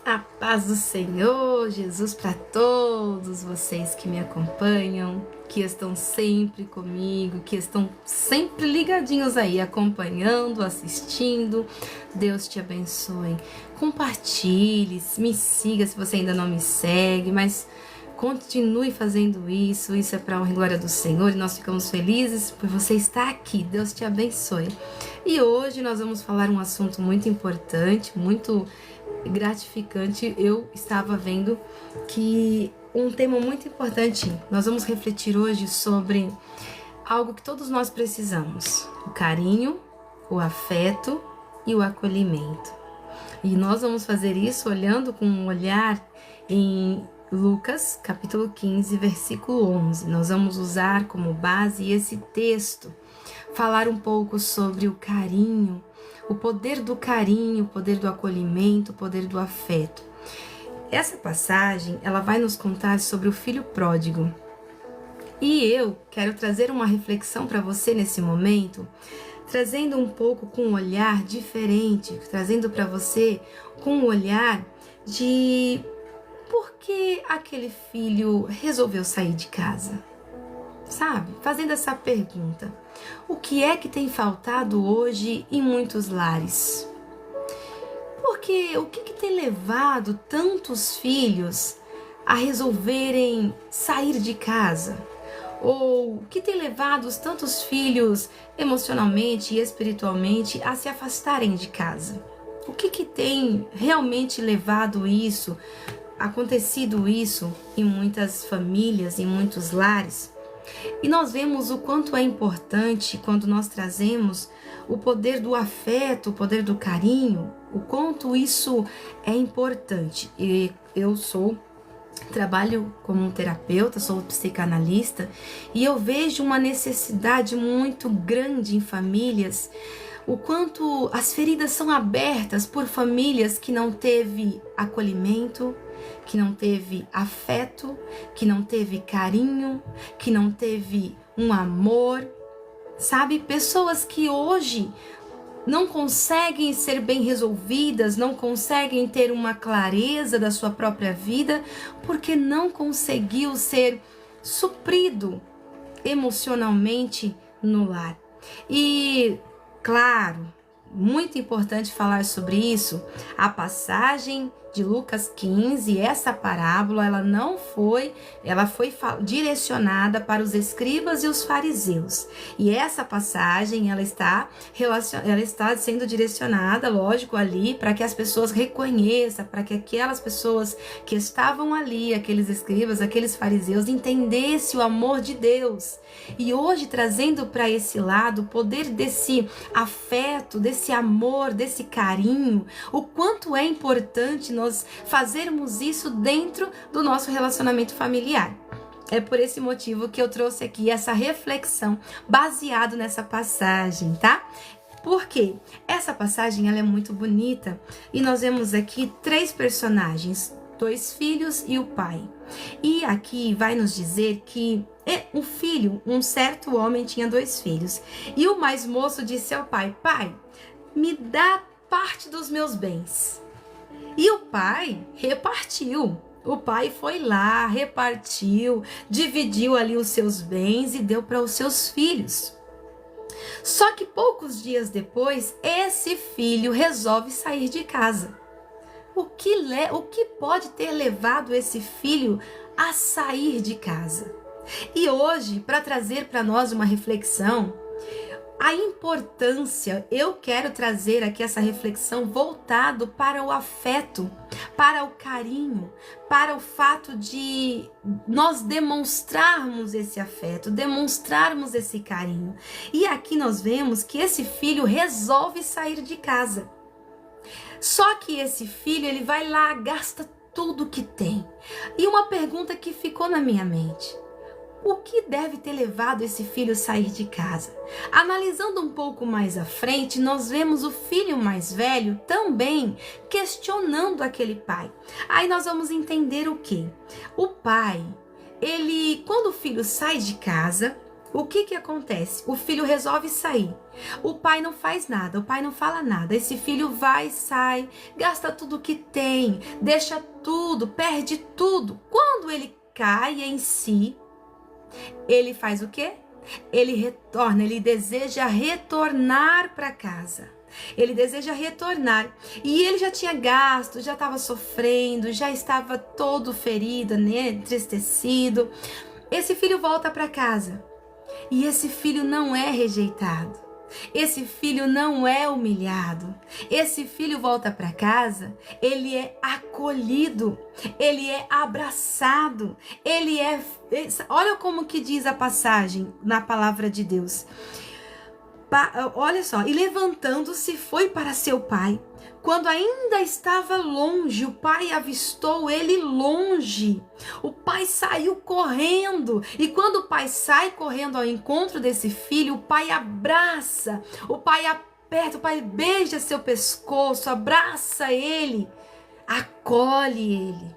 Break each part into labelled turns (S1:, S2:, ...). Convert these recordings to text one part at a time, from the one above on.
S1: A paz do Senhor Jesus para todos vocês que me acompanham, que estão sempre comigo, que estão sempre ligadinhos aí, acompanhando, assistindo. Deus te abençoe. Compartilhe, me siga se você ainda não me segue, mas continue fazendo isso. Isso é para a honra e glória do Senhor e nós ficamos felizes por você estar aqui. Deus te abençoe. E hoje nós vamos falar um assunto muito importante, muito gratificante. Eu estava vendo que um tema muito importante, nós vamos refletir hoje sobre algo que todos nós precisamos: o carinho, o afeto e o acolhimento. E nós vamos fazer isso olhando com um olhar em Lucas, capítulo 15, versículo 11. Nós vamos usar como base esse texto, falar um pouco sobre o carinho, o poder do carinho, o poder do acolhimento, o poder do afeto. Essa passagem, ela vai nos contar sobre o filho pródigo. E eu quero trazer uma reflexão para você nesse momento, trazendo um pouco com um olhar diferente, trazendo para você com um olhar de por que aquele filho resolveu sair de casa. Sabe? Fazendo essa pergunta. O que é que tem faltado hoje em muitos lares? Porque o que tem levado tantos filhos a resolverem sair de casa? Ou o que tem levado os tantos filhos emocionalmente e espiritualmente a se afastarem de casa? O que tem realmente levado isso, acontecido isso em muitas famílias, em muitos lares? E nós vemos o quanto é importante quando nós trazemos o poder do afeto, o poder do carinho, o quanto isso é importante. E eu trabalho como um terapeuta, sou psicanalista, e eu vejo uma necessidade muito grande em famílias, o quanto as feridas são abertas por famílias que não teve acolhimento, que não teve afeto, que não teve carinho, que não teve um amor, sabe? Pessoas que hoje não conseguem ser bem resolvidas, não conseguem ter uma clareza da sua própria vida, porque não conseguiu ser suprido emocionalmente no lar. E, claro, muito importante falar sobre isso, a passagem de Lucas 15, essa parábola, ela foi direcionada para os escribas e os fariseus. E essa passagem, ela está sendo direcionada, lógico, ali para que as pessoas reconheçam, para que aquelas pessoas que estavam ali, aqueles escribas, aqueles fariseus, entendessem o amor de Deus. E hoje, trazendo para esse lado o poder desse afeto, desse amor, desse carinho, o quanto é importante nós fazermos isso dentro do nosso relacionamento familiar. É por esse motivo que eu trouxe aqui essa reflexão baseado nessa passagem, tá? Porque essa passagem ela é muito bonita e nós vemos aqui 3 personagens, 2 filhos e o pai. E aqui vai nos dizer que um filho, um certo homem tinha 2 filhos. E o mais moço disse ao pai: pai, me dá parte dos meus bens. E o pai repartiu. O pai foi lá, repartiu, dividiu ali os seus bens e deu para os seus filhos. Só que poucos dias depois, esse filho resolve sair de casa. O que pode ter levado esse filho a sair de casa? E hoje, para trazer para nós uma reflexão, a importância, eu quero trazer aqui essa reflexão voltado para o afeto, para o carinho, para o fato de nós demonstrarmos esse afeto, demonstrarmos esse carinho. E aqui nós vemos que esse filho resolve sair de casa. Só que esse filho, ele vai lá, gasta tudo que tem. E uma pergunta que ficou na minha mente: o que deve ter levado esse filho a sair de casa? Analisando um pouco mais à frente, nós vemos o filho mais velho também questionando aquele pai. Aí nós vamos entender o quê? O pai, quando o filho sai de casa, O que acontece? O filho resolve sair. O pai não faz nada, o pai não fala nada. Esse filho vai, sai, gasta tudo que tem, deixa tudo, perde tudo. Quando ele cai em si, ele faz o quê? Ele retorna, ele deseja retornar para casa. Ele deseja retornar. E ele já tinha gasto, já estava sofrendo, já estava todo ferido, né, entristecido. Esse filho volta para casa. E esse filho não é rejeitado. Esse filho não é humilhado. Esse filho volta para casa, ele é acolhido, ele é abraçado, ele é... Olha como que diz a passagem na palavra de Deus. Olha só, e levantando-se foi para seu pai. Quando ainda estava longe, o pai avistou ele longe. O pai saiu correndo. E quando o pai sai correndo ao encontro desse filho, o pai abraça, o pai aperta, o pai beija seu pescoço, abraça ele, acolhe ele.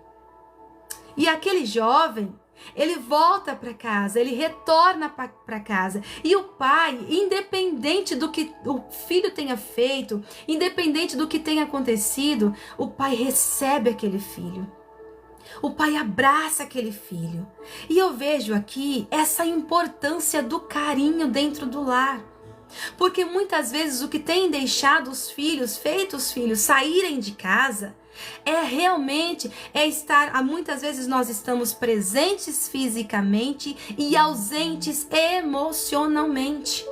S1: E aquele jovem, ele volta para casa, ele retorna para casa. E o pai, independente do que o filho tenha feito, independente do que tenha acontecido, o pai recebe aquele filho. O pai abraça aquele filho. E eu vejo aqui essa importância do carinho dentro do lar. Porque muitas vezes o que tem deixado os filhos, feito os filhos saírem de casa, realmente estar, muitas vezes nós estamos presentes fisicamente e ausentes emocionalmente.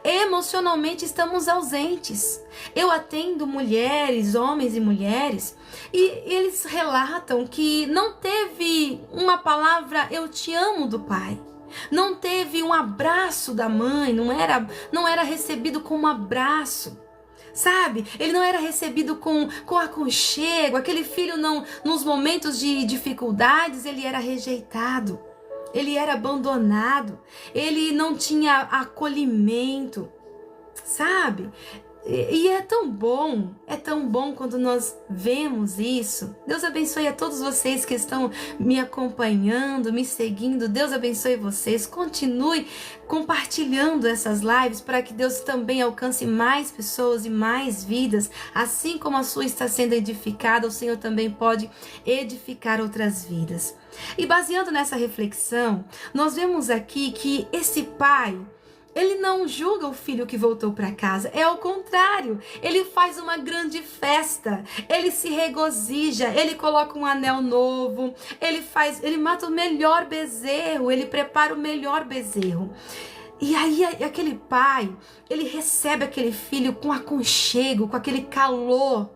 S1: Emocionalmente estamos ausentes. Eu atendo mulheres, homens e mulheres, e eles relatam que não teve uma palavra eu te amo do pai. Não teve um abraço da mãe, não era recebido com um abraço. Sabe? Ele não era recebido com aconchego. Aquele filho não, nos momentos de dificuldades, ele era rejeitado. Ele era abandonado. Ele não tinha acolhimento. Sabe? E é tão bom quando nós vemos isso. Deus abençoe a todos vocês que estão me acompanhando, me seguindo. Deus abençoe vocês. Continue compartilhando essas lives para que Deus também alcance mais pessoas e mais vidas. Assim como a sua está sendo edificada, o Senhor também pode edificar outras vidas. E baseando nessa reflexão, nós vemos aqui que esse pai, ele não julga o filho que voltou para casa, é ao contrário, ele faz uma grande festa, ele se regozija, ele coloca um anel novo, ele mata o melhor bezerro, ele prepara o melhor bezerro. E aí aquele pai, ele recebe aquele filho com aconchego, com aquele calor.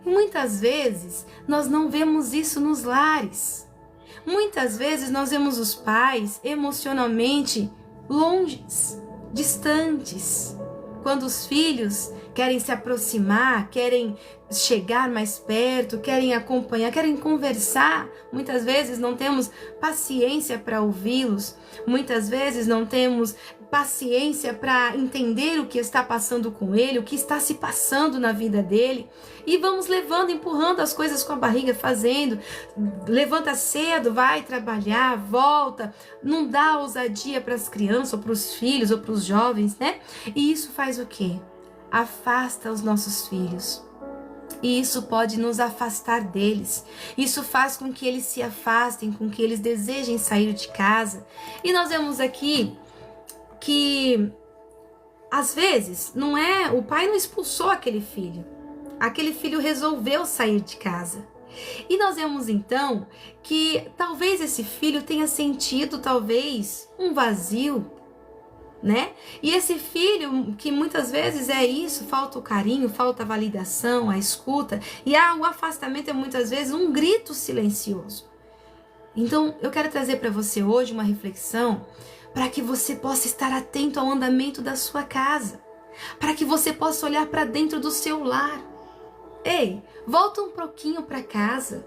S1: E muitas vezes nós não vemos isso nos lares. Muitas vezes nós vemos os pais emocionalmente longes, distantes. Quando os filhos querem se aproximar, querem chegar mais perto, querem acompanhar, querem conversar, muitas vezes não temos paciência para ouvi-los, muitas vezes não temos paciência para entender o que está passando com ele, o que está se passando na vida dele, e vamos levando, empurrando as coisas com a barriga, fazendo, levanta cedo, vai trabalhar, volta, não dá ousadia para as crianças, ou para os filhos, ou para os jovens, né? E isso faz o quê? Afasta os nossos filhos. E isso pode nos afastar deles. Isso faz com que eles se afastem, com que eles desejem sair de casa. E nós vemos aqui que às vezes o pai não expulsou aquele filho resolveu sair de casa. E nós vemos então que talvez esse filho tenha sentido um vazio, né? E esse filho, que muitas vezes é isso, falta o carinho, falta a validação, a escuta, e o afastamento é muitas vezes um grito silencioso. Então eu quero trazer para você hoje uma reflexão para que você possa estar atento ao andamento da sua casa, para que você possa olhar para dentro do seu lar. Ei, volta um pouquinho para casa,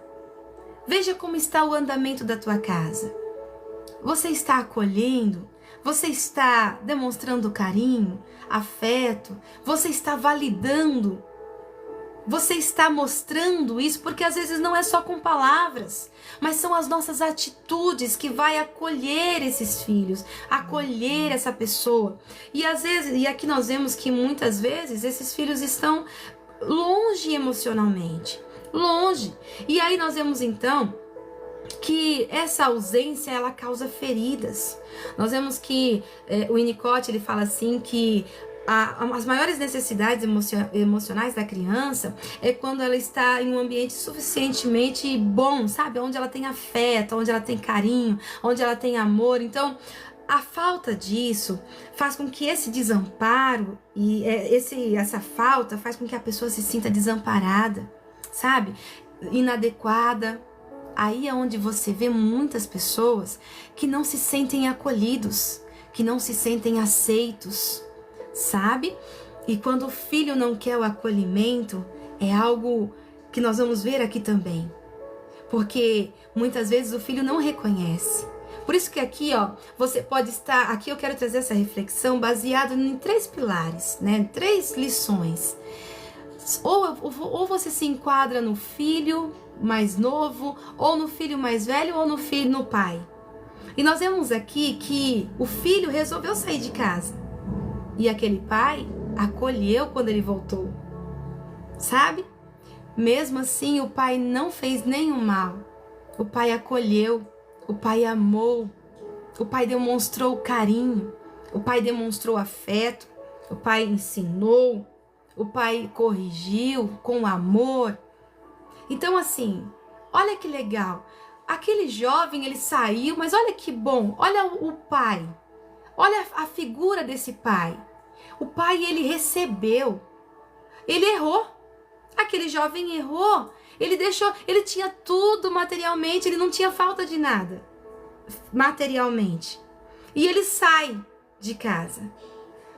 S1: veja como está o andamento da tua casa. Você está acolhendo? Você está demonstrando carinho, afeto? Você está validando você está mostrando isso? Porque às vezes não é só com palavras, mas são as nossas atitudes que vai acolher esses filhos, acolher essa pessoa. E às vezes, e aqui nós vemos que muitas vezes esses filhos estão longe emocionalmente, longe. E aí nós vemos então que essa ausência ela causa feridas. Nós vemos que o Winnicott ele fala assim que as maiores necessidades emocionais da criança é quando ela está em um ambiente suficientemente bom, sabe? Onde ela tem afeto, onde ela tem carinho, onde ela tem amor. Então, a falta disso faz com que esse desamparo e essa falta faz com que a pessoa se sinta desamparada, sabe? Inadequada. Aí é onde você vê muitas pessoas que não se sentem acolhidos, que não se sentem aceitos, sabe? E quando o filho não quer o acolhimento, é algo que nós vamos ver aqui também. Porque muitas vezes o filho não reconhece. Por isso que aqui, ó, você pode estar... Aqui eu quero trazer essa reflexão baseada em 3 pilares, né? 3 lições. Ou você se enquadra no filho mais novo, ou no filho mais velho, ou no pai. E nós vemos aqui que o filho resolveu sair de casa. E aquele pai acolheu quando ele voltou. Sabe? Mesmo assim, o pai não fez nenhum mal. O pai acolheu, o pai amou, o pai demonstrou carinho, o pai demonstrou afeto, o pai ensinou, o pai corrigiu com amor. Então assim, olha que legal. Aquele jovem, ele saiu, mas olha que bom. Olha o pai. Olha a figura desse pai. O pai, ele recebeu. Ele errou. Aquele jovem errou. Ele tinha tudo materialmente, ele não tinha falta de nada materialmente. E ele sai de casa.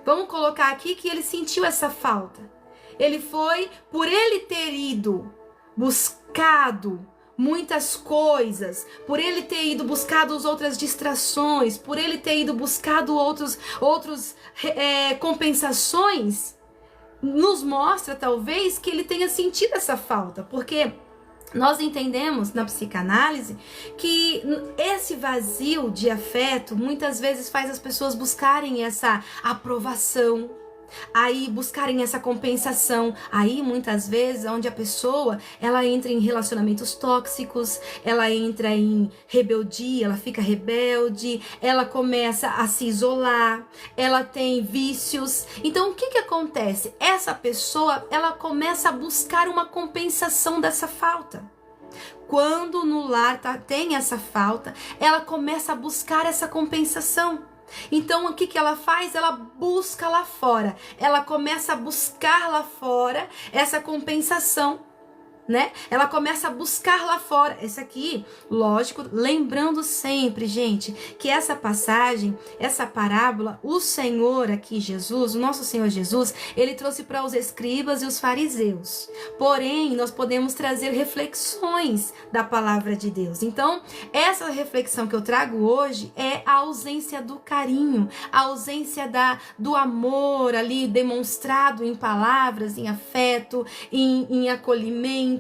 S1: Vamos colocar aqui que ele sentiu essa falta. Ele foi, por ele ter ido buscado muitas coisas, por ele ter ido buscado outras distrações, por ele ter ido buscado outros compensações, nos mostra talvez que ele tenha sentido essa falta, porque nós entendemos na psicanálise que esse vazio de afeto muitas vezes faz as pessoas buscarem essa aprovação, aí buscarem essa compensação, aí muitas vezes onde a pessoa ela entra em relacionamentos tóxicos, ela entra em rebeldia, ela fica rebelde, ela começa a se isolar, ela tem vícios. Então o que acontece? Essa pessoa ela começa a buscar uma compensação dessa falta. Quando no lar tem essa falta, ela começa a buscar essa compensação. Então o que ela faz? Ela busca lá fora. Ela começa a buscar lá fora essa compensação, né? Ela começa a buscar lá fora. Esse aqui, lógico, lembrando sempre, gente, que essa passagem, essa parábola, o Senhor aqui, Jesus, o nosso Senhor Jesus, ele trouxe para os escribas e os fariseus. Porém, nós podemos trazer reflexões da palavra de Deus. Então, essa reflexão que eu trago hoje é a ausência do carinho, a ausência do amor ali demonstrado em palavras, em afeto, em acolhimento.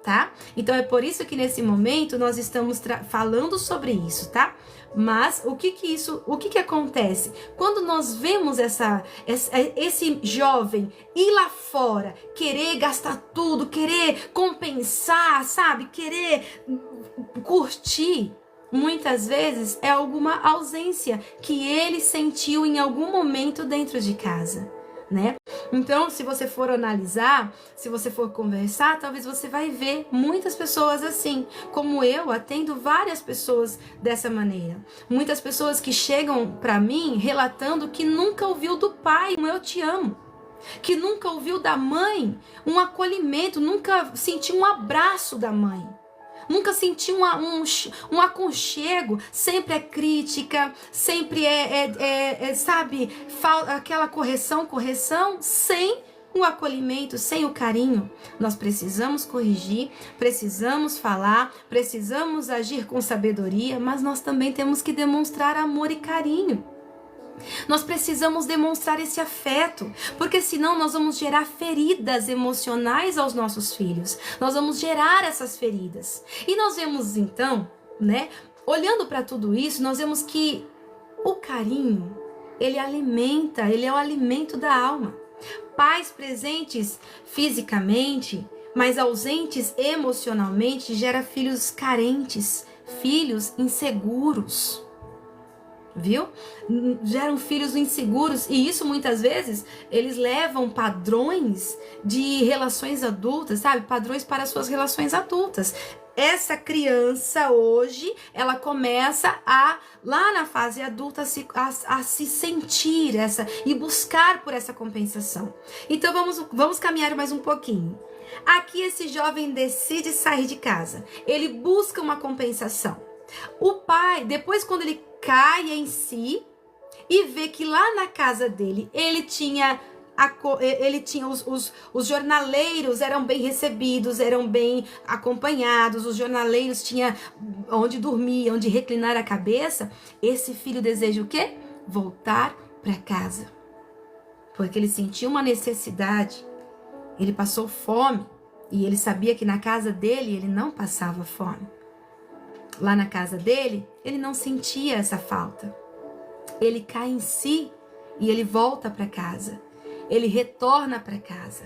S1: Tá? Então é por isso que nesse momento nós estamos falando sobre isso, tá? Mas o que acontece? Quando nós vemos esse jovem ir lá fora, querer gastar tudo, querer compensar, sabe? Querer curtir, muitas vezes é alguma ausência que ele sentiu em algum momento dentro de casa, né? Então, se você for analisar, se você for conversar, talvez você vai ver muitas pessoas assim, como eu atendo várias pessoas dessa maneira. Muitas pessoas que chegam para mim relatando que nunca ouviu do pai um eu te amo, que nunca ouviu da mãe um acolhimento, nunca sentiu um abraço da mãe. Nunca senti um aconchego, sempre é crítica, sempre sabe, aquela correção, sem o acolhimento, sem o carinho. Nós precisamos corrigir, precisamos falar, precisamos agir com sabedoria, mas nós também temos que demonstrar amor e carinho. Nós precisamos demonstrar esse afeto, porque senão nós vamos gerar feridas emocionais aos nossos filhos. Nós vamos gerar essas feridas. E nós vemos então, né, olhando para tudo isso, nós vemos que o carinho, ele alimenta, ele é o alimento da alma. Pais presentes fisicamente, mas ausentes emocionalmente, gera filhos carentes, filhos inseguros. Viu? Geram filhos inseguros, e isso muitas vezes eles levam padrões de relações adultas, sabe? Padrões para suas relações adultas. Essa criança hoje, ela começa lá na fase adulta, a se sentir e buscar por essa compensação. Então vamos caminhar mais um pouquinho. Aqui esse jovem decide sair de casa. Ele busca uma compensação. O pai, depois quando ele cai em si e vê que lá na casa dele ele tinha os jornaleiros eram bem recebidos, eram bem acompanhados, os jornaleiros tinham onde dormir, onde reclinar a cabeça. Esse filho deseja o quê? Voltar para casa, porque ele sentiu uma necessidade, ele passou fome e ele sabia que na casa dele ele não passava fome. Lá na casa dele, ele não sentia essa falta. Ele cai em si e ele volta para casa. Ele retorna para casa.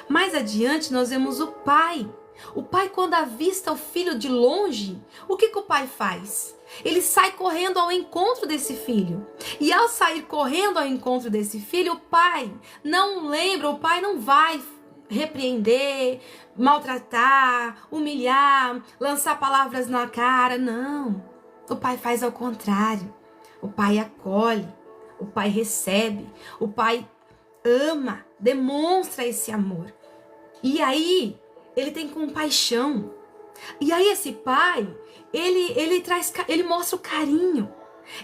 S1: Mais adiante, nós vemos o pai. O pai, quando avista o filho de longe, o que o pai faz? Ele sai correndo ao encontro desse filho. E ao sair correndo ao encontro desse filho, o pai não lembra, o pai não vai repreender, maltratar, humilhar, lançar palavras na cara. Não. O pai faz ao contrário. O pai acolhe, o pai recebe, o pai ama, demonstra esse amor. E aí, ele tem compaixão. E aí esse pai, ele mostra o carinho.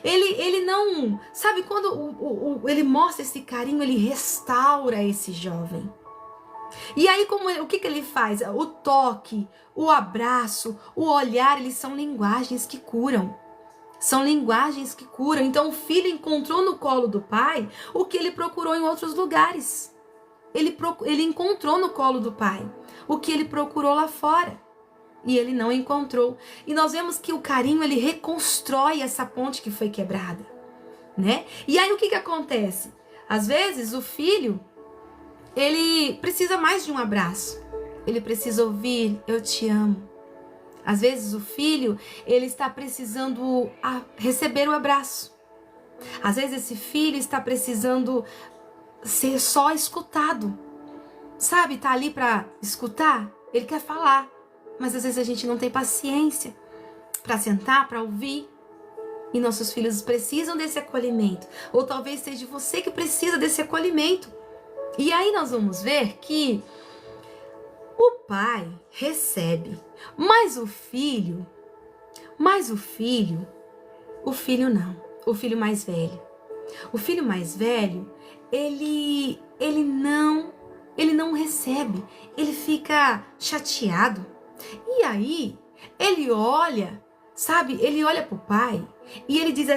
S1: Ele não, sabe, quando ele mostra esse carinho, ele restaura esse jovem. E aí, o que ele faz? O toque, o abraço, o olhar, eles são linguagens que curam. São linguagens que curam. Então, o filho encontrou no colo do pai o que ele procurou em outros lugares. Ele encontrou no colo do pai o que ele procurou lá fora. E ele não encontrou. E nós vemos que o carinho, ele reconstrói essa ponte que foi quebrada, né? E aí, o que acontece? Às vezes, o filho, ele precisa mais de um abraço. Ele precisa ouvir, eu te amo. Às vezes o filho, ele está precisando receber o abraço. Às vezes esse filho está precisando ser só escutado. Sabe, tá ali para escutar, ele quer falar. Mas às vezes a gente não tem paciência para sentar, para ouvir. E nossos filhos precisam desse acolhimento. Ou talvez seja você que precisa desse acolhimento. E aí nós vamos ver que o pai recebe, mas o filho não, o filho mais velho. O filho mais velho, ele não recebe, ele fica chateado. E aí, ele olha, sabe, ele olha pro pai e ele diz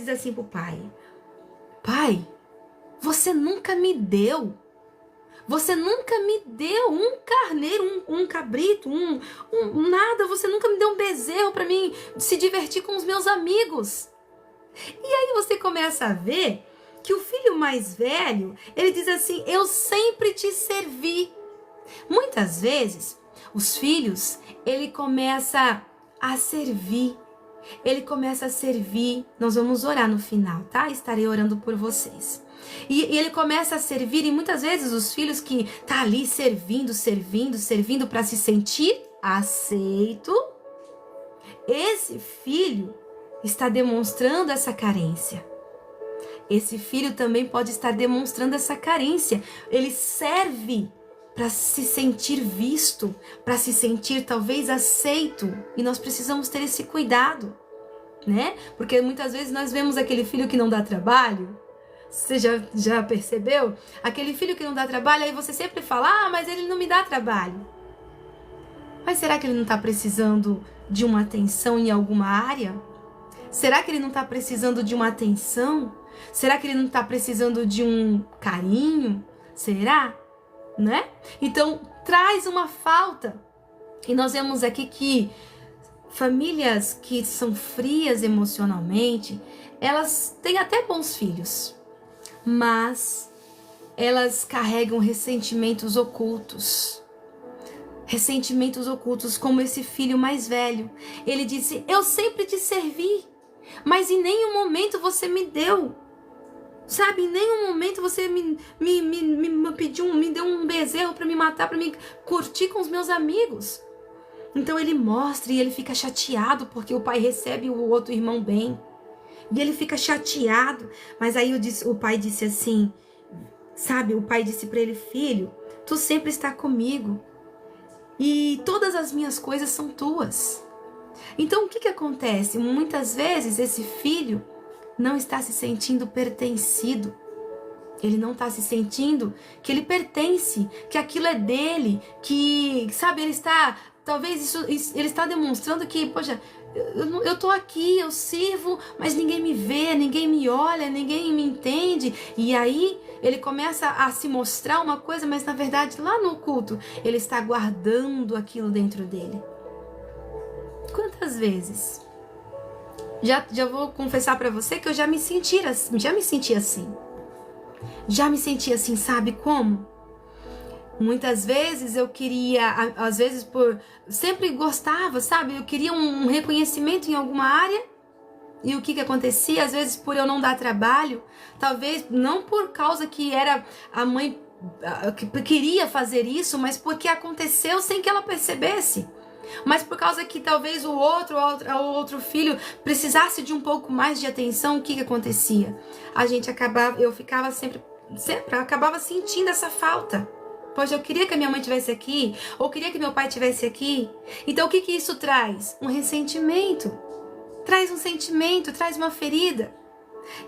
S1: assim pro pai: pai, você nunca me deu. Você nunca me deu um carneiro, um cabrito, nada. Você nunca me deu um bezerro para mim se divertir com os meus amigos. E aí você começa a ver que o filho mais velho, ele diz assim: eu sempre te servi. Muitas vezes, os filhos, ele começa a servir. Ele começa a servir. Nós vamos orar no final, tá? Estarei orando por vocês. E ele começa a servir, e muitas vezes os filhos que tá ali servindo para se sentir aceito, esse filho está demonstrando essa carência. Esse filho também pode estar demonstrando essa carência. Ele serve para se sentir visto, para se sentir talvez aceito, e nós precisamos ter esse cuidado, né? Porque muitas vezes nós vemos aquele filho que não dá trabalho. Você já percebeu? Aquele filho que não dá trabalho, aí você sempre fala: mas ele não me dá trabalho. Mas será que ele não está precisando de uma atenção em alguma área? Será que ele não está precisando de uma atenção? Será que ele não está precisando de um carinho? Será? Né? Então, traz uma falta. E nós vemos aqui que famílias que são frias emocionalmente, elas têm até bons filhos, mas elas carregam ressentimentos ocultos. Ressentimentos ocultos, como esse filho mais velho. Ele disse: eu sempre te servi, mas em nenhum momento você me deu. Sabe, em nenhum momento você me pediu, me deu um bezerro para me matar, para me curtir com os meus amigos. Então ele mostra e ele fica chateado porque o pai recebe o outro irmão bem. E ele fica chateado. Mas aí o pai disse assim, sabe, o pai disse para ele: filho, tu sempre está comigo. E todas as minhas coisas são tuas. Então o que acontece? Muitas vezes esse filho não está se sentindo pertencido. Ele não está se sentindo que ele pertence, que aquilo é dele, que, sabe, ele está, talvez ele está demonstrando que, poxa, eu tô aqui, eu sirvo, mas ninguém me vê, ninguém me olha, ninguém me entende. E aí ele começa a se mostrar uma coisa, mas na verdade lá no oculto ele está guardando aquilo dentro dele. Quantas vezes? Já vou confessar para você que eu já me senti assim. Já me senti assim, sabe como? Muitas vezes eu queria, às vezes sempre gostava, sabe? Eu queria um reconhecimento em alguma área. E o que acontecia? Às vezes por eu não dar trabalho, talvez não por causa que era a mãe que queria fazer isso, mas porque aconteceu sem que ela percebesse. Mas por causa que talvez o outro filho precisasse de um pouco mais de atenção, o que acontecia? Eu ficava sempre acabava sentindo essa falta. Poxa, eu queria que a minha mãe estivesse aqui, ou queria que meu pai estivesse aqui. Então o que isso traz? Um ressentimento. Traz um sentimento, traz uma ferida.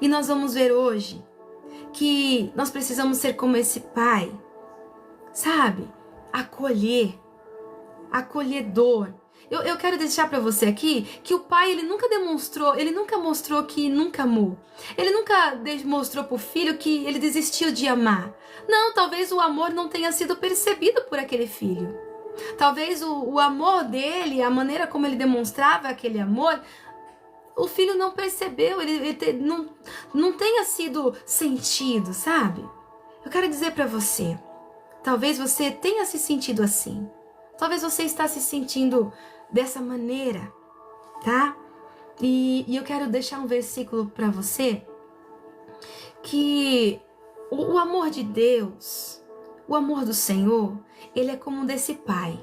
S1: E nós vamos ver hoje que nós precisamos ser como esse pai, sabe? Acolhedor. Eu quero deixar para você aqui que o pai, ele nunca mostrou que nunca amou. Ele nunca mostrou pro filho que ele desistiu de amar. Não, talvez o amor não tenha sido percebido por aquele filho. Talvez o amor dele, a maneira como ele demonstrava aquele amor, o filho não percebeu, não tenha sido sentido, sabe? Eu quero dizer para você, talvez você tenha se sentido assim. Talvez você está se sentindo dessa maneira, tá? E eu quero deixar um versículo para você que o amor de Deus, o amor do Senhor, ele é como desse pai.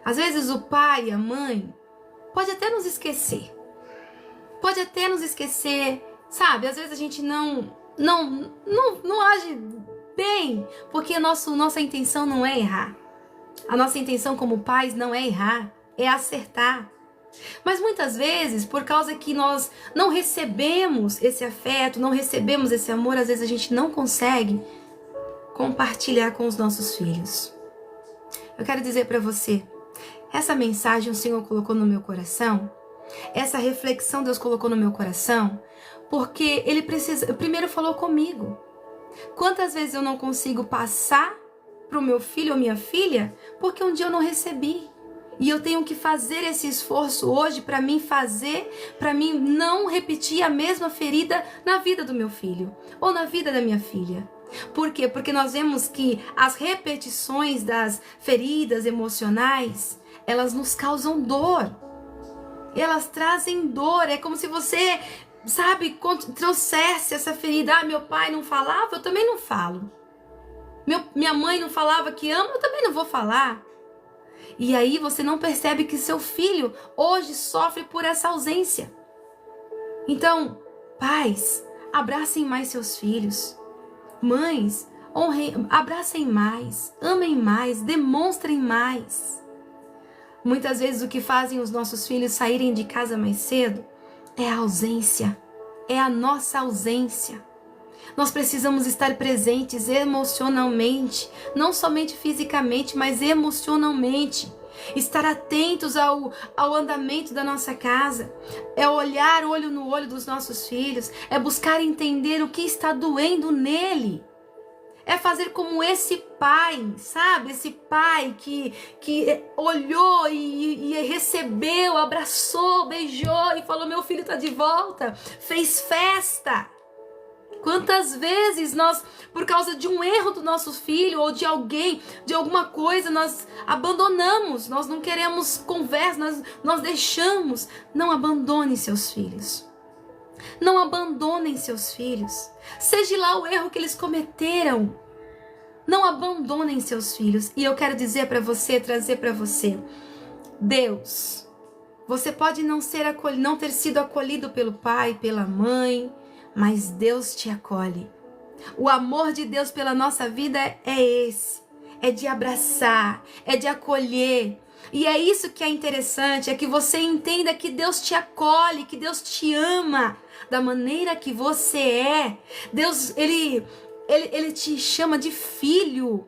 S1: Às vezes o pai e a mãe pode até nos esquecer. Sabe? Às vezes a gente não age bem, porque nossa intenção não é errar. A nossa intenção como pais não é errar, é acertar. Mas muitas vezes, por causa que nós não recebemos esse afeto, não recebemos esse amor, às vezes a gente não consegue compartilhar com os nossos filhos. Eu quero dizer para você, essa mensagem o Senhor colocou no meu coração, essa reflexão Deus colocou no meu coração, porque Ele primeiro falou comigo. Quantas vezes eu não consigo passar para o meu filho ou minha filha, porque um dia eu não recebi. E eu tenho que fazer esse esforço hoje para mim não repetir a mesma ferida na vida do meu filho ou na vida da minha filha. Por quê? Porque nós vemos que as repetições das feridas emocionais, elas nos causam dor. Elas trazem dor. É como se você, sabe, trouxesse essa ferida. Ah, meu pai não falava, eu também não falo. Minha mãe não falava que ama, eu também não vou falar. E aí você não percebe que seu filho hoje sofre por essa ausência. Então, pais, abracem mais seus filhos. Mães, abracem mais, amem mais, demonstrem mais. Muitas vezes o que fazem os nossos filhos saírem de casa mais cedo é a ausência, é a nossa ausência. Nós precisamos estar presentes emocionalmente, não somente fisicamente, mas emocionalmente. estar atentos ao andamento da nossa casa, é olhar olho no olho dos nossos filhos, é buscar entender o que está doendo nele. É fazer como esse pai, sabe? Esse pai que olhou e recebeu, abraçou, beijou e falou: meu filho está de volta. Fez festa. Quantas vezes nós, por causa de um erro do nosso filho ou de alguém, de alguma coisa, nós abandonamos, nós não queremos conversa, nós deixamos. Não abandone seus filhos. Não abandonem seus filhos. Seja lá o erro que eles cometeram. Não abandonem seus filhos. E eu quero dizer para você, trazer para você, Deus, você pode não ter sido acolhido pelo pai, pela mãe, mas Deus te acolhe. O amor de Deus pela nossa vida é esse. É de abraçar, é de acolher. E é isso que é interessante, é que você entenda que Deus te acolhe, que Deus te ama da maneira que você é. Deus, Ele te chama de filho.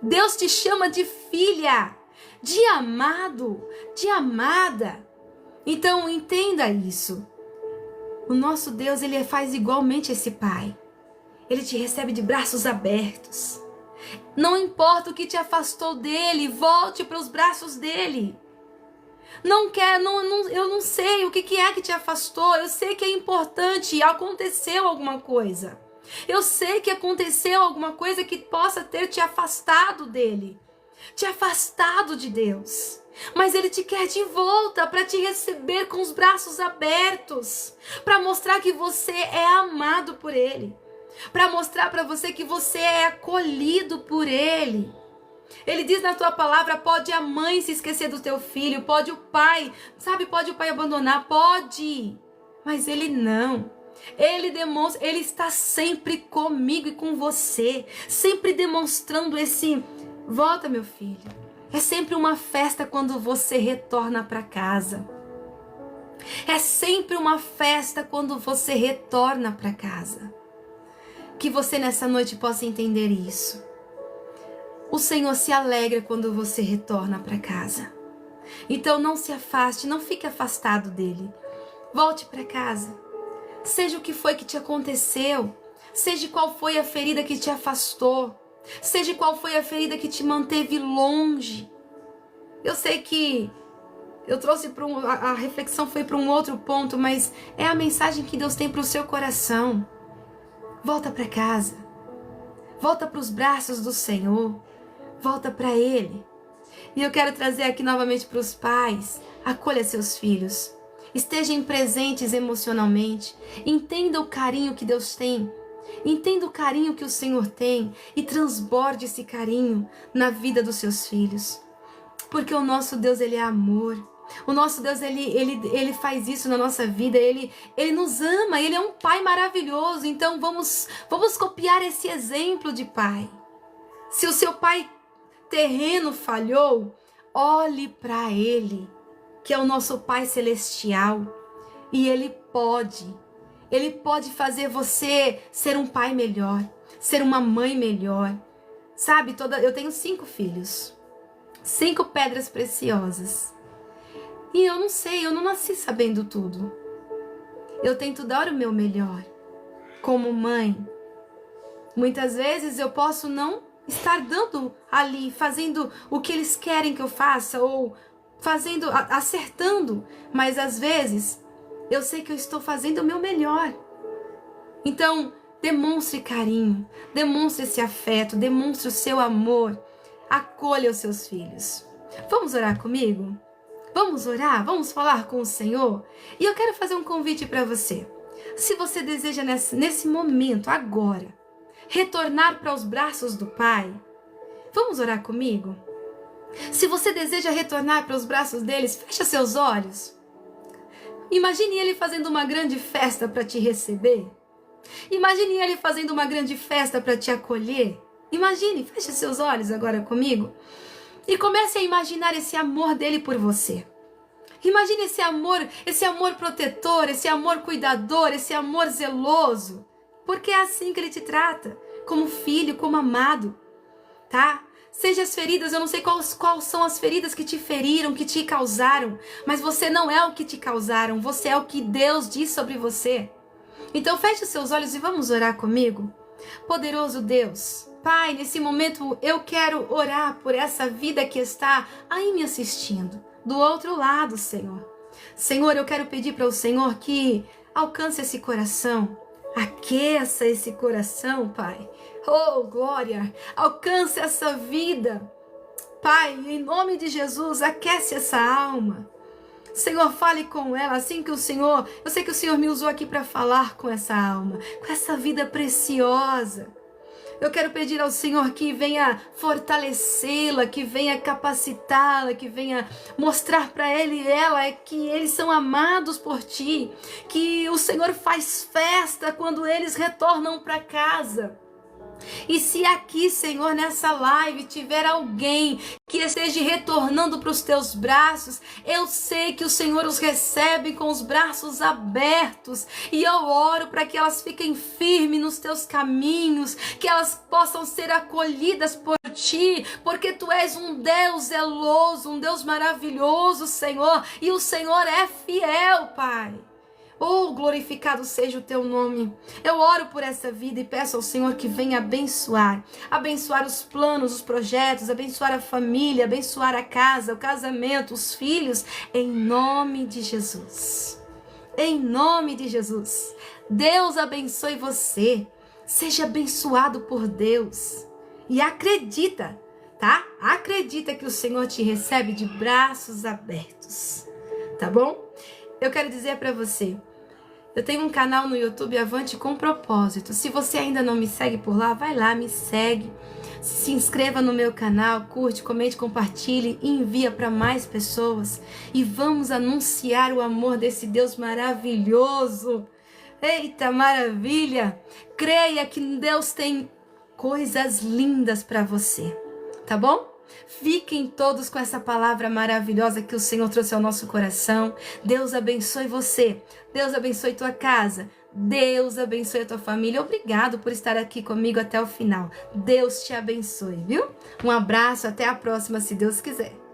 S1: Deus te chama de filha, de amado, de amada. Então entenda isso. O nosso Deus, Ele faz igualmente esse Pai. Ele te recebe de braços abertos. Não importa o que te afastou dele, volte para os braços dele. Eu não sei o que é que te afastou. Eu sei que é importante, aconteceu alguma coisa. Eu sei que aconteceu alguma coisa que possa ter te afastado dele, te afastado de Deus. Mas Ele te quer de volta para te receber com os braços abertos, para mostrar que você é amado por Ele, para mostrar para você que você é acolhido por Ele. Ele diz na tua palavra: pode a mãe se esquecer do teu filho, pode o pai, pode o pai abandonar, pode, mas Ele não. Ele demonstra, Ele está sempre comigo e com você, sempre demonstrando esse: volta, meu filho. É sempre uma festa quando você retorna para casa. É sempre uma festa quando você retorna para casa. Que você nessa noite possa entender isso. O Senhor se alegra quando você retorna para casa. Então não se afaste, não fique afastado dele. Volte para casa. Seja o que foi que te aconteceu, seja qual foi a ferida que te afastou, seja qual foi a ferida que te manteve longe. Eu sei que eu trouxe a reflexão foi para um outro ponto, mas é a mensagem que Deus tem para o seu coração. Volta para casa, volta para os braços do Senhor, volta para Ele. E eu quero trazer aqui novamente para os pais: acolha seus filhos. Estejam presentes emocionalmente. Entenda o carinho que Deus tem. Entenda o carinho que o Senhor tem e transborde esse carinho na vida dos seus filhos. Porque o nosso Deus, Ele é amor. O nosso Deus, Ele faz isso na nossa vida. Ele nos ama. Ele é um Pai maravilhoso. Então vamos copiar esse exemplo de Pai. Se o seu pai terreno falhou, olhe para Ele, que é o nosso Pai Celestial, e Ele pode fazer você ser um pai melhor, ser uma mãe melhor. Sabe, eu tenho 5 filhos, 5 pedras preciosas, e eu não sei, eu não nasci sabendo tudo. Eu tento dar o meu melhor, como mãe. Muitas vezes eu posso não estar dando ali, fazendo o que eles querem que eu faça, ou acertando, mas às vezes eu sei que eu estou fazendo o meu melhor. Então, demonstre carinho, demonstre esse afeto, demonstre o seu amor, acolha os seus filhos. Vamos orar comigo? Vamos orar? Vamos falar com o Senhor? E eu quero fazer um convite para você. Se você deseja nesse momento, agora, retornar para os braços do Pai, vamos orar comigo? Se você deseja retornar para os braços deles, fecha seus olhos. Imagine Ele fazendo uma grande festa para te receber. Imagine Ele fazendo uma grande festa para te acolher. Imagine, feche seus olhos agora comigo. E comece a imaginar esse amor dele por você. Imagine esse amor protetor, esse amor cuidador, esse amor zeloso. Porque é assim que Ele te trata, como filho, como amado, tá? Seja as feridas, eu não sei quais são as feridas que te feriram, que te causaram, mas você não é o que te causaram, você é o que Deus diz sobre você. Então feche os seus olhos e vamos orar comigo. Poderoso Deus, Pai, nesse momento eu quero orar por essa vida que está aí me assistindo, do outro lado, Senhor. Senhor, eu quero pedir para o Senhor que alcance esse coração, aqueça esse coração, Pai. Oh, glória! Alcance essa vida. Pai, em nome de Jesus, aquece essa alma. Senhor, fale com ela, assim que eu sei que o Senhor me usou aqui para falar com essa alma, com essa vida preciosa. Eu quero pedir ao Senhor que venha fortalecê-la, que venha capacitá-la, que venha mostrar para ele e ela que eles são amados por ti, que o Senhor faz festa quando eles retornam para casa. E se aqui, Senhor, nessa live tiver alguém que esteja retornando para os teus braços, eu sei que o Senhor os recebe com os braços abertos. E eu oro para que elas fiquem firmes nos teus caminhos, que elas possam ser acolhidas por ti, porque tu és um Deus zeloso, um Deus maravilhoso, Senhor, e o Senhor é fiel, Pai. Oh, glorificado seja o teu nome. Eu oro por essa vida e peço ao Senhor que venha abençoar os planos, os projetos, abençoar a família, abençoar a casa, o casamento, os filhos, em nome de Jesus. Em nome de Jesus. Deus abençoe você. Seja abençoado por Deus. E acredita, tá? Acredita que o Senhor te recebe de braços abertos. Tá bom? Eu quero dizer para você, eu tenho um canal no YouTube, Avante com Propósito. Se você ainda não me segue por lá, vai lá, me segue. Se inscreva no meu canal, curte, comente, compartilhe e envia para mais pessoas. E vamos anunciar o amor desse Deus maravilhoso. Eita, maravilha! Creia que Deus tem coisas lindas para você, tá bom? Fiquem todos com essa palavra maravilhosa que o Senhor trouxe ao nosso coração. Deus abençoe você. Deus abençoe tua casa. Deus abençoe a tua família. Obrigado por estar aqui comigo até o final. Deus te abençoe, viu? Um abraço, até a próxima, se Deus quiser.